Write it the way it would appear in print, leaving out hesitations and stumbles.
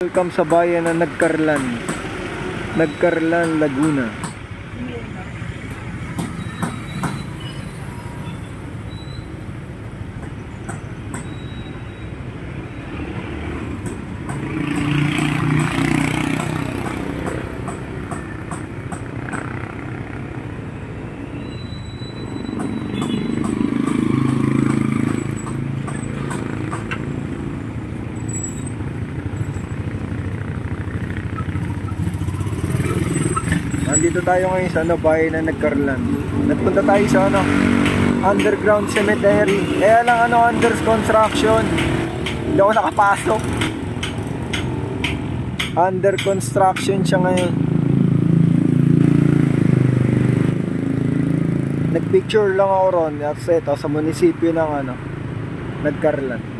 Welcome sa bayan na Nagcarlan, Laguna. Nandito tayo ngayon sa bayan na Nagcarlan. Nagpunta tayo sa underground cemetery. Kaya lang under construction. Hindi ako nakapasok. Under construction siya ngayon. Nagpicture lang ako ron. At ito sa munisipyo ng Nagcarlan.